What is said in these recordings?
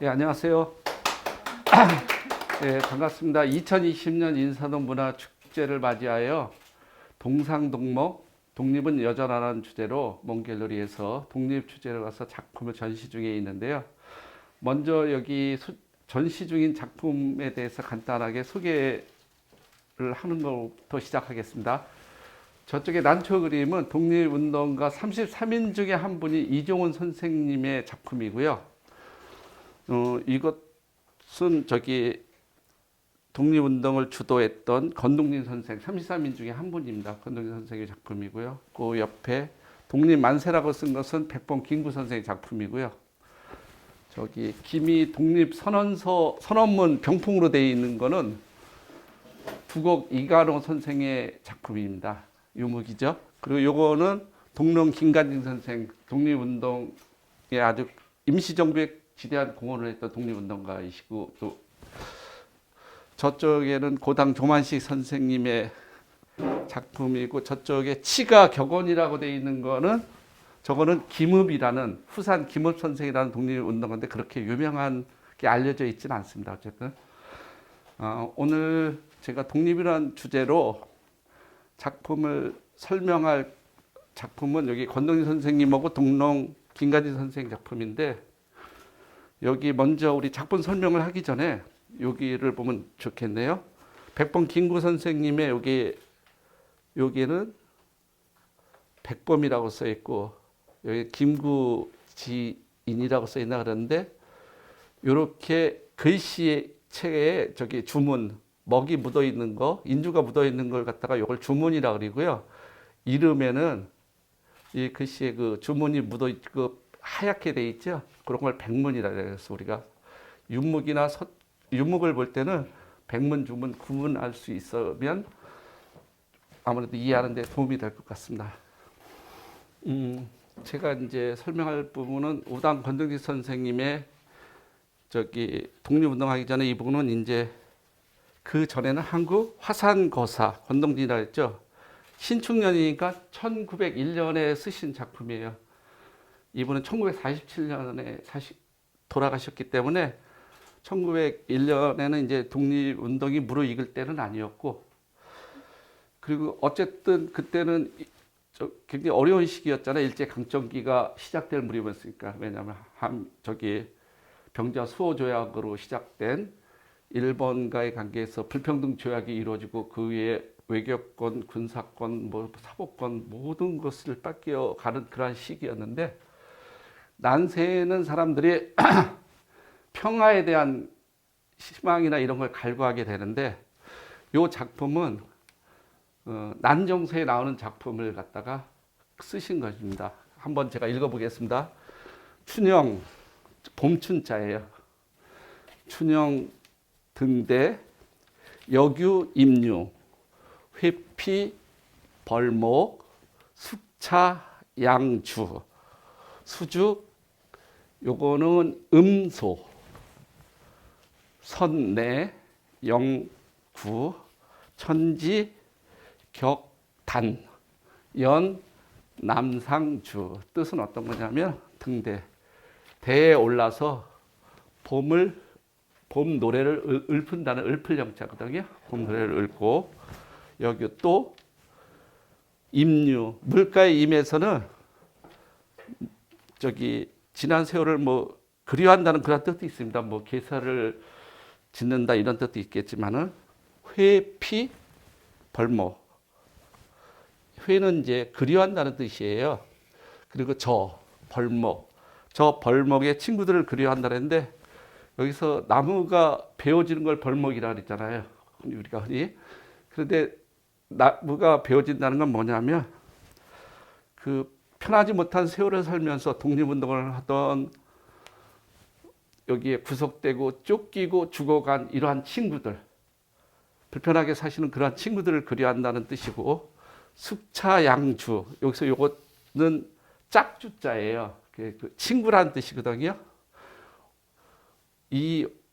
예, 안녕하세요. 예, 반갑습니다. 2020년 인사동 문화축제를 맞이하여 동상동목, 독립은 여전하라는 주제로 몽갤러리에서 독립축제를 가서 작품을 전시 중에 있는데요. 먼저 여기 전시 중인 작품에 대해서 간단하게 소개를 하는 것부터 시작하겠습니다. 저쪽에 난초 그림은 독립운동가 33인 중에 한 분이 이종훈 선생님의 작품이고요. 이것은 독립운동을 주도했던 건동진 선생 33인 중에 한 분입니다. 건동진 선생의 작품이고요. 그 옆에 독립만세라고 쓴 것은 백범 김구 선생의 작품이고요. 기미 독립선언서 선언문 병풍으로 되어 있는 거는 부곡 이가로 선생의 작품입니다. 유목이죠. 그리고 요거는 동릉 김관진 선생 독립운동에 아주 임시정부에 지대한 공헌을 했던 독립운동가이시고, 또 저쪽에는 고당 조만식 선생님의 작품이고, 저쪽에 치가 격언이라고 되어 있는 거는 저거는 김읍이라는 후산 김읍 선생이라는 독립운동가인데 그렇게 유명한 게 알려져 있지는 않습니다. 어쨌든 오늘 제가 독립이라는 주제로 작품을 설명할 작품은 여기 권동진 선생님하고 동농 김관진 선생 작품인데, 여기 먼저 우리 작품 설명을 하기 전에 여기를 보면 좋겠네요. 백범 김구 선생님의 여기는 백범이라고 써 있고 여기 김구 지인이라고 써 있나 그러는데, 이렇게 글씨의 책에 주문 먹이 묻어 있는 거, 인주가 묻어 있는 걸 갖다가 이걸 주문이라 그러고요. 이름에는 이 글씨에 그 주문이 묻어 있고 하얗게 돼 있죠. 그런 걸 백문이라 그래서 우리가 유목을 볼 때는 백문, 주문 구분할 수 있으면 아무래도 이해하는 데 도움이 될 것 같습니다. 제가 이제 설명할 부분은 우당 권동진 선생님의 독립운동하기 전에 이 부분은 이제 그 전에는 한국 화산거사 권동진이라 했죠. 신축년이니까 1901년에 쓰신 작품이에요. 이분은 1947년에 돌아가셨기 때문에 1901년에는 이제 독립운동이 무르익을 때는 아니었고, 그리고 어쨌든 그때는 굉장히 어려운 시기였잖아요. 일제강점기가 시작될 무렵이었으니까. 왜냐하면 병자 수호 조약으로 시작된 일본과의 관계에서 불평등 조약이 이루어지고 그 위에 외교권, 군사권, 사법권 모든 것을 뺏겨 가는 그러한 시기였는데, 난세에는 사람들이 평화에 대한 희망이나 이런 걸 갈구하게 되는데, 이 작품은 난정서에 나오는 작품을 갖다가 쓰신 것입니다. 한번 제가 읽어보겠습니다. 춘영, 봄춘자예요. 춘영 등대, 여규 임류, 회피 벌목, 숙차 양주, 수죽, 요거는 음소, 선내, 영구, 천지, 격단, 연, 남상주. 뜻은 어떤 거냐면 등대, 대에 올라서 봄 노래를 읊은다는 읊을영자거든요. 봄 노래를 읊고, 여기 또 임류, 물가에 임해서는 지난 세월을 그리워한다는 그런 뜻도 있습니다. 계사를 짓는다 이런 뜻도 있겠지만은, 회피 벌모, 회는 이제 그리워한다는 뜻이에요. 그리고 벌목의 친구들을 그리워한다는데, 여기서 나무가 베어지는 걸 벌목이라 그랬잖아요. 우리가 흔히. 그런데 나무가 베어진다는 건 뭐냐면, 편하지 못한 세월을 살면서 독립운동을 하던, 여기에 구속되고 쫓기고 죽어간 이러한 친구들, 불편하게 사시는 그러한 친구들을 그리워한다는 뜻이고, 숙차양주, 여기서 요거는 짝주자예요. 친구라는 뜻이거든요.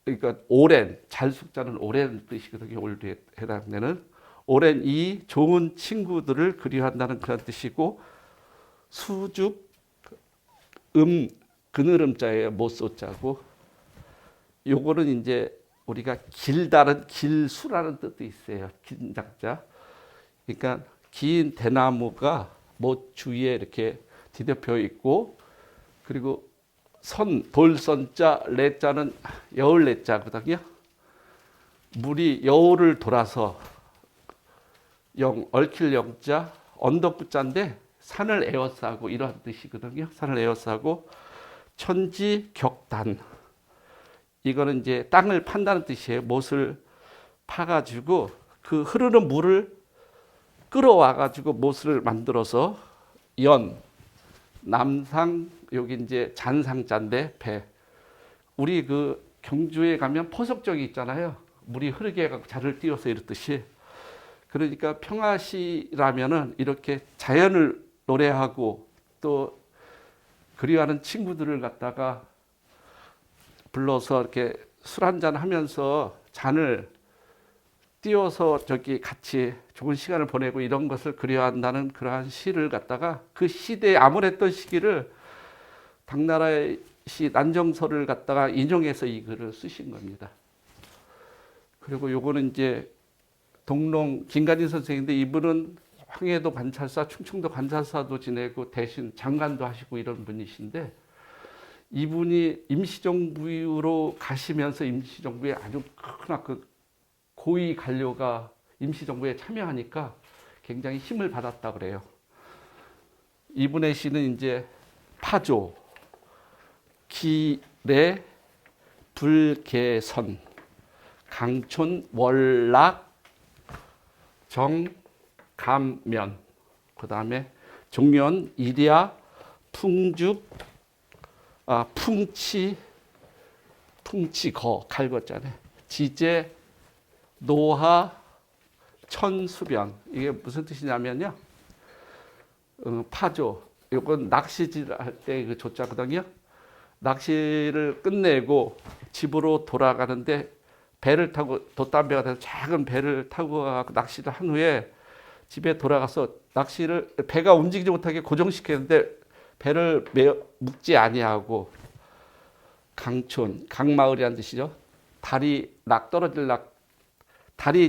그러니까 오랜, 잘 숙자는 오랜 뜻이거든요. 올드에 해당되는 오랜 이 좋은 친구들을 그리워한다는 그런 뜻이고, 수죽, 그늘음자예요. 못소자고, 요거는 이제 우리가 길다는 길수라는 뜻도 있어요. 긴 작자. 그러니까 긴 대나무가 뭐 주위에 이렇게 뒤덮여 있고, 그리고 돌선자, 레자는 여울 레자거든요. 물이 여울을 돌아서 얽힐 영자, 언덕부자인데 산을 에워싸고 이런 뜻이거든요. 산을 에워싸고 천지격단. 이거는 이제 땅을 판다는 뜻이에요. 못을 파가지고 그 흐르는 물을 끌어와가지고 못을 만들어서 남상, 여기 이제 잔상자인데 배. 우리 그 경주에 가면 포석정이 있잖아요. 물이 흐르게 해갖고 잔을 띄워서 이렇듯이. 그러니까 평화시라면은 이렇게 자연을 노래하고 또 그리워하는 친구들을 갖다가 불러서 이렇게 술 한잔 하면서 잔을 띄워서 저기 같이 좋은 시간을 보내고 이런 것을 그리워한다는 그러한 시를 갖다가 그 시대에 암울했던 시기를 당나라의 시 난정서를 갖다가 인용해서 이 글을 쓰신 겁니다. 그리고 요거는 이제 동농 김관진 선생인데 이분은 황해도 관찰사, 충청도 관찰사도 지내고 대신 장관도 하시고 이런 분이신데 이분이 임시정부로 가시면서 임시정부에 아주 큰 고위 관료가 임시정부에 참여하니까 굉장히 힘을 받았다 그래요. 이분의 시는 이제 파조, 기래, 불개선, 강촌, 월락, 정감면, 그 다음에 종면, 일야, 풍죽, 풍치거, 갈거자네. 지제, 노하, 천수변. 이게 무슨 뜻이냐면요. 파조. 이건 낚시질 할 때 그 조자거든요. 낚시를 끝내고 집으로 돌아가는데 배를 타고 돛담배가 돼서 작은 배를 타고 낚시를 한 후에 집에 돌아가서 배가 움직이지 못하게 고정시켰는데 배를 묶지 아니하고 강촌, 강마을이라는 뜻이죠. 달이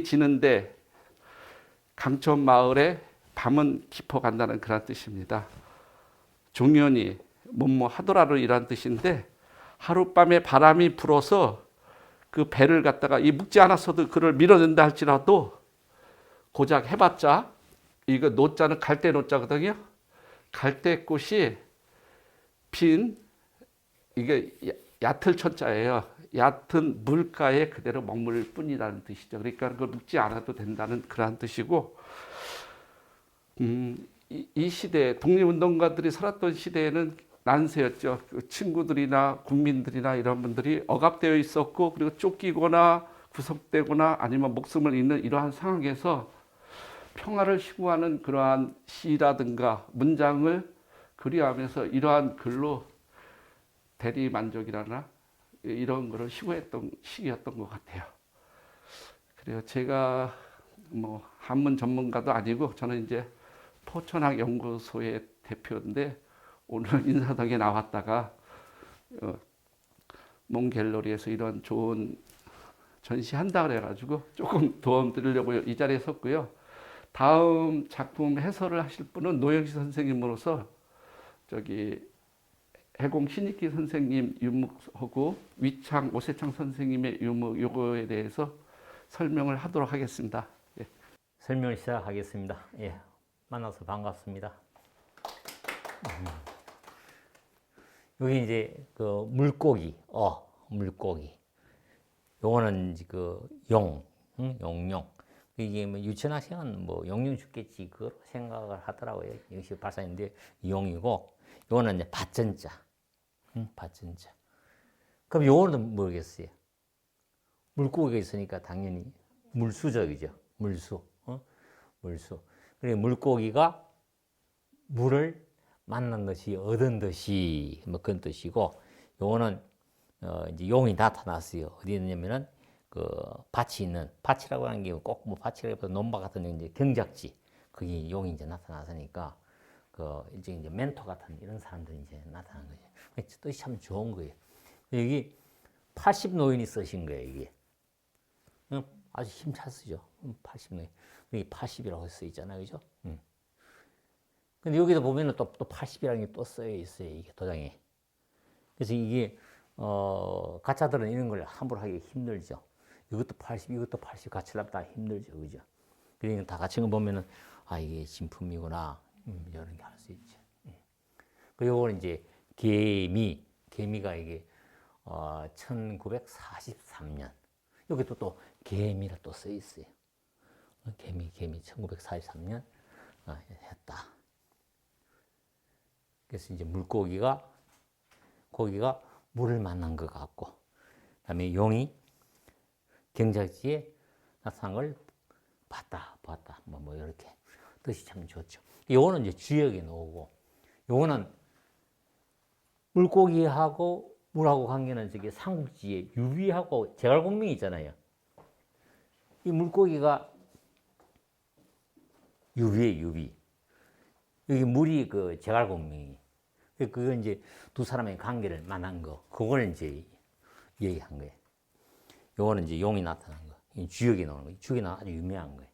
지는데 강촌 마을에 밤은 깊어간다는 그런 뜻입니다. 종연이 하더라를 이란 뜻인데 하룻밤에 바람이 불어서 그 배를 갖다가 묶지 않았어도 그를 밀어낸다 할지라도 고작 해봤자 이거 노자는 갈대 노자거든요. 갈대꽃이 핀 이게 얕을 천자예요. 얕은 물가에 그대로 머물 뿐이라는 뜻이죠. 그러니까 그걸 묶지 않아도 된다는 그러한 뜻이고, 이 시대 독립운동가들이 살았던 시대에는 난세였죠. 그 친구들이나 국민들이나 이런 분들이 억압되어 있었고, 그리고 쫓기거나 구속되거나 아니면 목숨을 잃는 이러한 상황에서 평화를 시구하는 그러한 시라든가 문장을 그리하면서 이러한 글로 대리만족이라나 이런 거를 시구했던 시기였던 것 같아요. 그래요. 제가 한문 전문가도 아니고 저는 이제 포천학 연구소의 대표인데 오늘 인사동에 나왔다가 몽갤러리에서 이런 좋은 전시한다 그래가지고 조금 도움 드리려고 이 자리에 섰고요. 다음 작품 해설을 하실 분은 노영시 선생님으로서 해공 신익기 선생님 유묵하고 위창 오세창 선생님의 유묵 요거에 대해서 설명을 하도록 하겠습니다. 예. 설명을 시작하겠습니다. 예, 만나서 반갑습니다. 여기 이제 그 물고기, 물고기. 요거는 그 용용. 이게 유치원학생은 용용 죽겠지 그걸 생각을 하더라고요. 역시 박사님인데 용이고, 요거는 이제 밭전자, 밭전자. 그럼 요거는 모르겠어요. 물고기가 있으니까 당연히 물수죠, 그죠? 물수, 물수. 그래 물고기가 물을 만난 듯이 얻은 듯이 그런 뜻이고, 요거는 이제 용이 나타났어요. 어디 있느냐면은 그 밭이라고 하는 게 꼭 밭이라기보다 논밭 같은 이제 경작지, 거기 용이 이제 나타났으니까 이제 멘토 같은 이런 사람들이 이제 나타난 거죠. 뜻이 참 좋은 거예요. 여기 80 노인이 쓰신 거예요, 이게. 아주 힘차 쓰죠. 80 노인. 여기 80이라고 써 있잖아요, 그죠? 근데 여기도 보면은 또 80이라는 게 또 써져 있어요, 이게 도장에. 그래서 이게, 가짜들은 이런 걸 함부로 하기 힘들죠. 이것도 80, 이것도 80 같이 하려면 다 힘들죠, 그죠? 그러니까 다 같이 보면은, 아, 이게 진품이구나. 이런 게 알 수 있죠. 그리고 요거는 이제 개미가 이게 1943년. 여기 또 개미라 또 써 있어요. 개미 1943년 했다. 그래서 이제 고기가 물을 만난 것 같고, 그다음에 용이 경작지에 나타난 걸 봤다. 뭐 이렇게 뜻이 참 좋죠. 요거는 이제 주역에 나오고, 요거는 물고기하고 물하고 관계는 저기 삼국지에 유비하고 제갈공명이 있잖아요. 이 물고기가 유비예요, 유비. 여기 물이 그 제갈공명이. 그거 이제 두 사람의 관계를 만난 거. 그걸 이제 얘기한 거예요. 요거는 이제 용이 나타난 거. 주역이 나오는 거예요. 주역이 아주 유명한 거예요.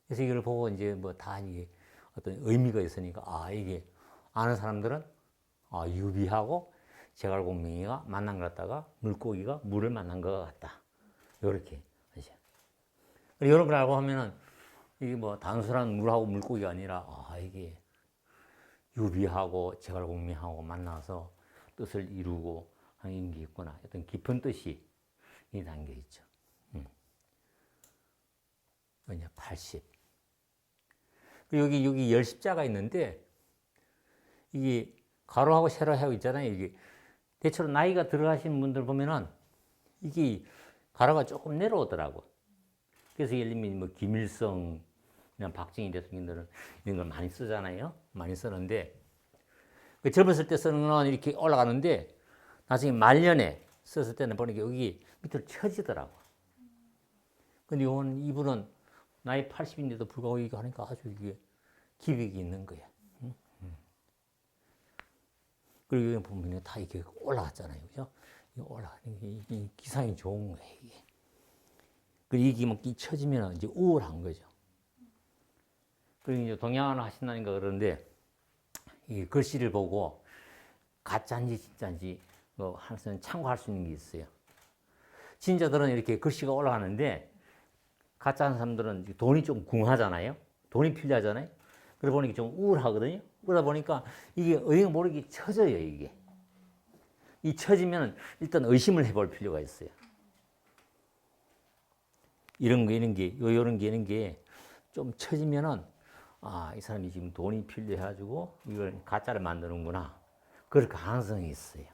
그래서 이걸 보고 이제 뭐 다 이게 어떤 의미가 있으니까, 아, 이게 아는 사람들은 유비하고 제갈공명이가 만난 것 같다가 물고기가 물을 만난 것 같다. 이렇게 하죠. 이런 걸 알고 하면은 이게 뭐 단순한 물하고 물고기가 아니라, 이게 유비하고 제갈공명하고 만나서 뜻을 이루고 하는 게 있구나. 어떤 깊은 뜻이 이 담겨 있죠. 이제 80. 여기 열십자가 있는데, 이게 가로하고 세로하고 있잖아요. 이게 대체로 나이가 들어가신 분들 보면은 이게 가로가 조금 내려오더라고. 그래서 예를 들면 뭐 김일성, 박정희 대통령들은 이런 걸 많이 쓰잖아요. 많이 쓰는데, 그 젊었을 때 쓰는 건 이렇게 올라가는데, 나중에 말년에 썼을 때는 보니까 여기 밑으로 처지더라고. 근데 이분은 나이 80인데도 불구하고 이거 하니까 아주 이게 기백이 있는 거야. 그리고 여기 보면 다 이렇게 올라갔잖아요. 그죠? 이 기상이 좋은 거예요, 이게. 그리고 이게 막 처지면 이제 우울한 거죠. 그리고 이제 동양화를 하신다니까 그러는데, 이 글씨를 보고 가짜인지 진짜인지 하나는 참고할 수 있는 게 있어요. 진짜들은 이렇게 글씨가 올라가는데, 가짜한 사람들은 돈이 좀 궁하잖아요. 돈이 필요하잖아요. 그러다 보니까 좀 우울하거든요. 그러다 보니까 이게 어딘가 모르게 처져요, 이게. 이 처지면 일단 의심을 해볼 필요가 있어요. 이런 게 좀 처지면은, 이 사람이 지금 돈이 필요해가지고 이걸 가짜를 만드는구나. 그럴 가능성이 있어요.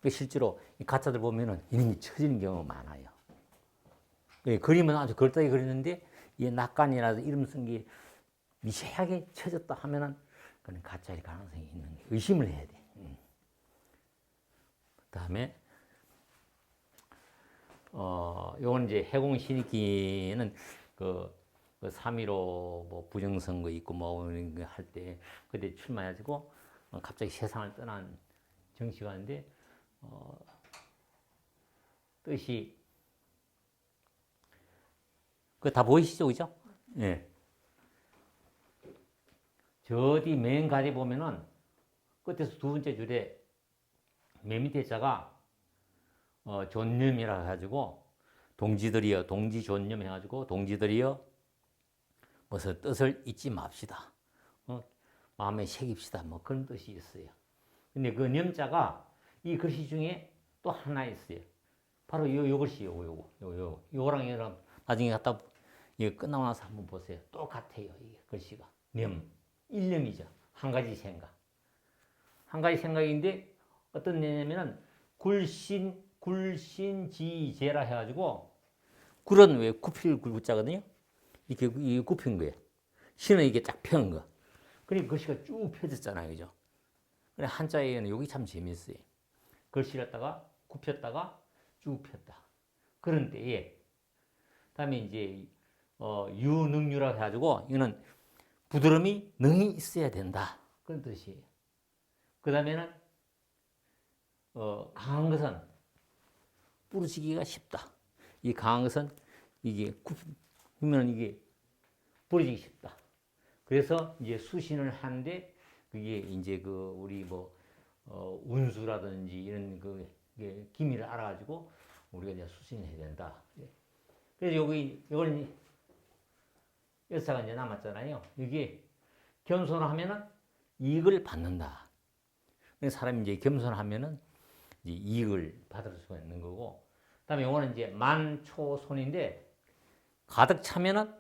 실제로 이 가짜들 보면은 이런 게 처지는 경우가 많아요. 그림은 아주 걸딱이 그리는데, 이 낙관이라도 이름 쓴 게 미세하게 쳐졌다 하면은, 그건 가짜일 가능성이 있는 게 의심을 해야 돼. 그 다음에, 요건 이제 해공신익기는 그 3.15 뭐 부정선거 있고 뭐 이런 거 할 때, 그때 출마해가지고 갑자기 세상을 떠난 정치가인데, 뜻이, 그거 다 보이시죠? 그죠? 예. 저 뒤 맨 가리 보면은 끝에서 두 번째 줄에 맨 밑에 자가 존념이라 해가지고 동지들이여, 동지존념 해가지고 동지들이여 무슨 뜻을 잊지 맙시다. 마음에 새깁시다. 뭐 그런 뜻이 있어요. 근데 그념자가 이 글씨 중에 또 하나 있어요. 바로 요 글씨, 요거랑 이거랑 나중에 갖다 이거 끝나고 나서 한번 보세요. 똑같아요. 이게 글씨가. 일념이죠. 한 가지 생각. 한 가지 생각인데 어떤 내냐면은 굴신지제라 해가지고, 굴은 왜 굽힐 굴자거든요. 이렇게 굽힌 거예요. 신은 이게 쫙 펴는 거. 그러니까 글씨가 쭉 펴졌잖아요, 그죠? 그래 한자에는 여기 참 재밌어요. 글씨를 갖다가 굽혔다가 쭉 폈다. 그런 때에, 다음에 이제 유능유라고 해가지고 이거는 부드러움이 능이 있어야 된다. 그런 뜻이에요. 그 다음에는 강한 것은 부러지기가 쉽다. 이 강한 것은 이게 굽으면 이게 부러지기 쉽다. 그래서 이제 수신을 하는데 그게 이제 그 우리 뭐 운수라든지 이런 그 기미를 알아가지고 우리가 이제 수신해야 된다. 그래서 여기 이걸 여사가 이제 남았잖아요. 이게 겸손하면은 이익을 받는다. 사람이 이제 겸손하면은 이제 이익을 받을 수가 있는 거고. 그다음에 이거는 이제 만초손인데 가득 차면은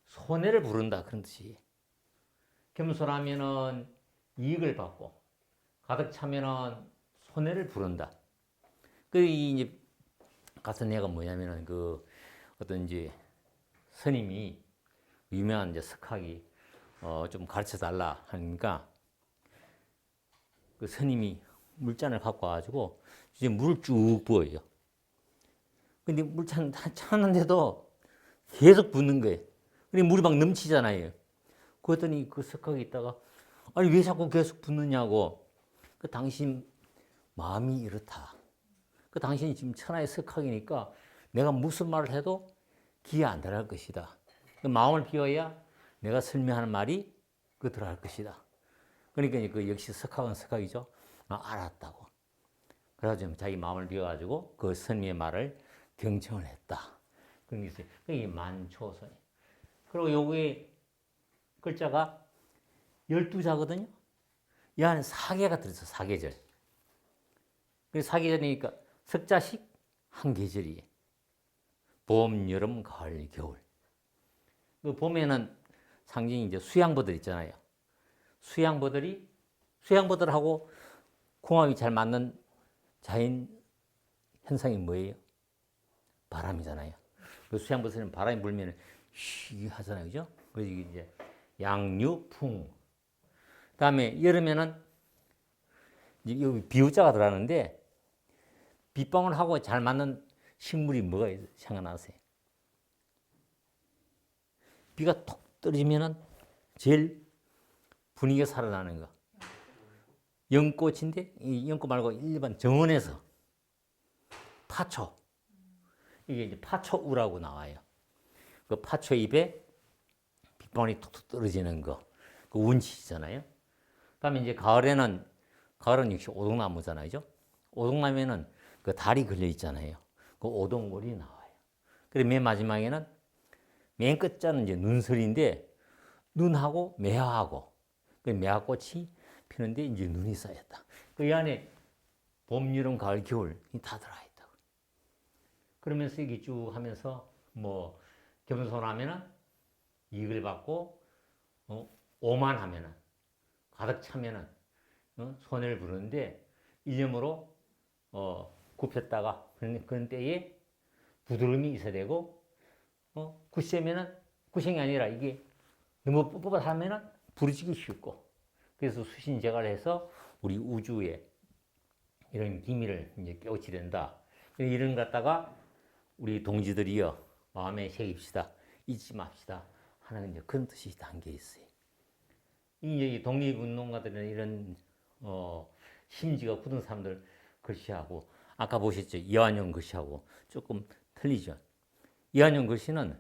손해를 부른다 그런 뜻이. 겸손하면은 이익을 받고 가득 차면은 손해를 부른다. 그 이제 같은 예가 뭐냐면은 그 어떤 이제 스님이 유명한 이제 석학이 좀 가르쳐 달라 하니까 그 스님이 물잔을 갖고 와가지고 이제 물을 쭉 부어요. 근데 물잔 다 찼는데도 계속 붓는 거예요. 근데 물이 막 넘치잖아요. 그랬더니 그 석학이 있다가 아니 왜 자꾸 계속 붓느냐고. 그 당신 마음이 이렇다. 그 당신이 지금 천하의 석학이니까 내가 무슨 말을 해도 기회 안 들어갈 것이다. 그 마음을 비워야 내가 설명하는 말이 그 들어갈 것이다. 그러니까 그 역시 석학은 석학이죠. 알았다고. 그래가지고 자기 마음을 비워가지고 그 스님의 말을 경청을 했다. 그런 게 있어요. 그게 만초선이. 그리고 여기에 글자가 12자거든요. 이 안에 사계가 들어있어, 사계절. 그래서 사계절이니까 석자식 한 계절이에요. 봄, 여름, 가을, 겨울. 그 봄에는 상징이 이제 수양버들 있잖아요. 수양버들하고 궁합이 잘 맞는 자연 현상이 뭐예요? 바람이잖아요. 그 수양버들은 바람이 불면 쉬 하잖아요. 그죠? 그래서 이제 양유풍. 그 다음에 여름에는 이제 여기 비우자가 들어가는데 빗방울하고 잘 맞는 식물이 뭐가 생각나세요? 비가 톡 떨어지면은 제일 분위기가 살아나는 거. 연꽃인데 이 연꽃 말고 일반 정원에서 파초. 이게 이제 파초우라고 나와요. 그 파초 잎에 빗방울이 톡톡 떨어지는 거. 그 운치잖아요. 그다음에 이제 가을은 역시 오동나무잖아요. 오동나무에는 그 달이 걸려 있잖아요. 그 오동물이 나와요. 그리고 맨 마지막에는 맨 끝자는 이제 눈설인데 눈하고 매화하고 그 매화꽃이 피는데 이제 눈이 쌓였다. 그 이 안에 봄, 여름, 가을, 겨울이 다 들어가 있다. 그러면서 이게 쭉 하면서 뭐 겸손하면은 이익을 받고 오만하면은 가득 차면은 손해를 부르는데 일념으로 굽혔다가 그런 때에 부드러움이 있어야 되고 굳세면은 구생이 아니라 이게 너무 뻣뻣하면은 부러지기 쉽고 그래서 수신제가를 해서 우리 우주에 이런 비밀을 이제 깨우치게 된다. 이런 갖다가 우리 동지들이요 마음에 새깁시다, 잊지 맙시다 하는 이제 그런 뜻이 담겨 있어요. 이 독립운동가들은 이런 심지가 굳은 사람들 글씨하고 아까 보셨죠 이완용 글씨하고 조금 틀리죠. 이완용 글씨는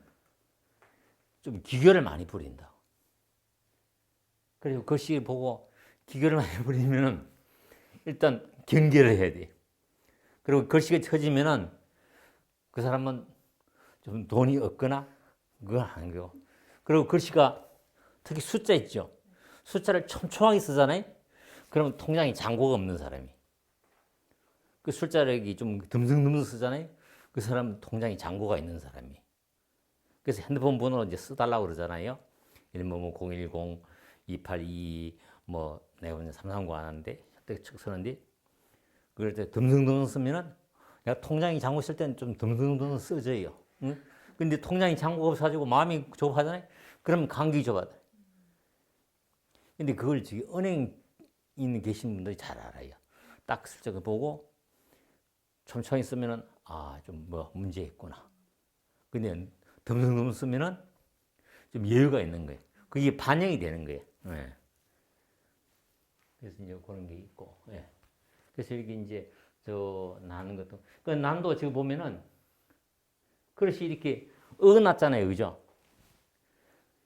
좀 기교를 많이 부린다. 그리고 글씨 보고 기교를 많이 부리면은 일단 경계를 해야 돼. 그리고 글씨가 처지면은 그 사람은 좀 돈이 없거나 그건 아닌 거고. 그리고 글씨가 특히 숫자 있죠. 숫자를 촘촘하게 쓰잖아요. 그러면 통장에 잔고가 없는 사람이. 그 숫자를 좀 듬성듬성 쓰잖아요. 그 사람은 통장에 잔고가 있는 사람이. 그래서 핸드폰 번호 이제 써달라고 그러잖아요. 이런 뭐 010, 282, 뭐 내가 오늘 339 하는데 그때 척 쓰는데 그럴 때 듬성듬성 쓰면은 내가 통장에 잔고 쓸 때는 좀 듬성듬성 써져요. 응? 근데 통장에 잔고가 없어가지고 마음이 좁아하잖아요. 그러면 감격이 좁아져. 근데 그걸 지금 은행 있는 계신 분들이 잘 알아요. 딱 슬쩍 보고 촘촘히 쓰면은 좀 뭐 문제 있구나. 근데 듬성듬성 쓰면은 좀 여유가 있는 거예요. 그게 반영이 되는 거예요. 네. 그래서 이제 그런 게 있고. 네. 그래서 이렇게 이제 저 나는 것도 그 난도 지금 보면은 그릇이 이렇게 어긋났잖아요, 그죠?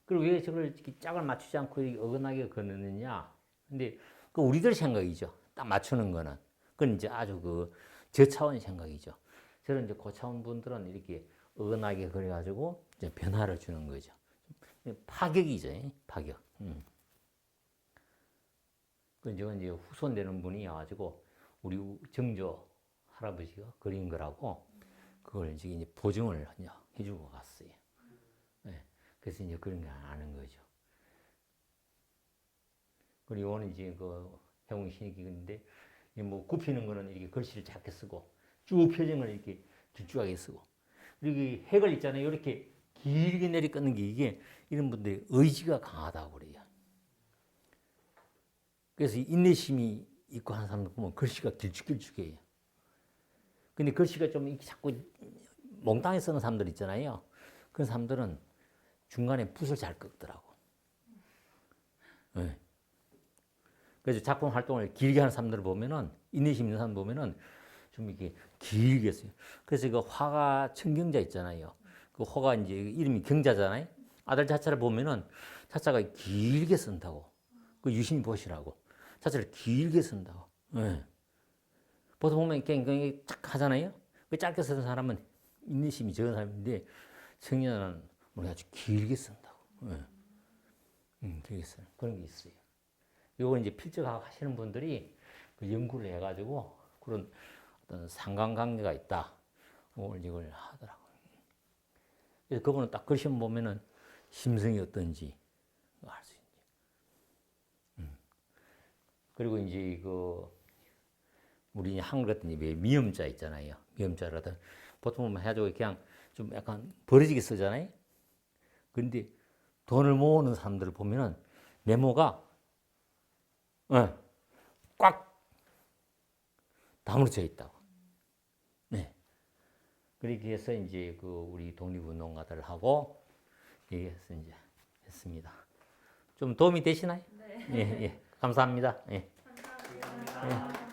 그리고 왜 저걸 이렇게 짝을 맞추지 않고 이렇게 어긋나게 그느냐? 근데 그 우리들 생각이죠. 딱 맞추는 거는 그건 이제 아주 그 저차원 생각이죠. 저런 이제 고차원 분들은 이렇게 어긋나게 그래가지고 이제 변화를 주는 거죠. 파격이죠, 파격. 그 이제 후손 되는 분이 와가지고 우리 정조 할아버지가 그린 거라고 그걸 이제 보증을 해주고 갔어요. 네. 그래서 이제 그런 거 아는 거죠. 그리고 이거는 이제 그 해웅신기인데 뭐 굽히는 거는 이렇게 글씨를 작게 쓰고 쭉 펴진 걸 이렇게 길쭉하게 쓰고 그리고 이 핵을 있잖아요. 이렇게 길게 내리 끊는 게 이게 이런 분들이 의지가 강하다고 그래요. 그래서 인내심이 있고 하는 사람들 보면 글씨가 길쭉길쭉해요. 근데 글씨가 좀 이렇게 자꾸 몽땅히 쓰는 사람들 있잖아요. 그런 사람들은 중간에 붓을 잘 꺾더라고. 네. 그래서 작품 활동을 길게 하는 사람들을 보면은, 인내심 있는 사람 보면은 좀 이렇게 길게 써요. 그래서 그 화가 천경자 있잖아요. 그 화가 이제 이름이 경자잖아요. 아들 자자를 보면은 자자가 길게 쓴다고. 그 유심히 보시라고. 자자를 길게 쓴다고. 네. 보통 보면 굉장히 쫙 하잖아요. 그 짧게 쓰는 사람은 인내심이 적은 사람인데 청년은 우리가 아주 길게 쓴다고. 길게 쓰는 그런 게 있어요. 요거 이제 필적학 하시는 분들이 그 연구를 해가지고 그런 어떤 상관관계가 있다. 오늘 이걸 하더라고요. 그래서 그분은 딱 글씨만 보면은 심성이 어떤지 알 수 있죠. 그리고 이제 그 우리 한글 같은 왜 미음자 있잖아요. 미음자라든 보통 보면 해가지고 그냥 좀 약간 버려지게 쓰잖아요. 그런데 돈을 모으는 사람들을 보면은 메모가 꽉 다물어져 있다고. 네. 그렇게 해서 이제 그 우리 독립운동가들 하고 얘기해서 이제 했습니다. 좀 도움이 되시나요? 네. 예, 예. 감사합니다. 예. 감사합니다. 예.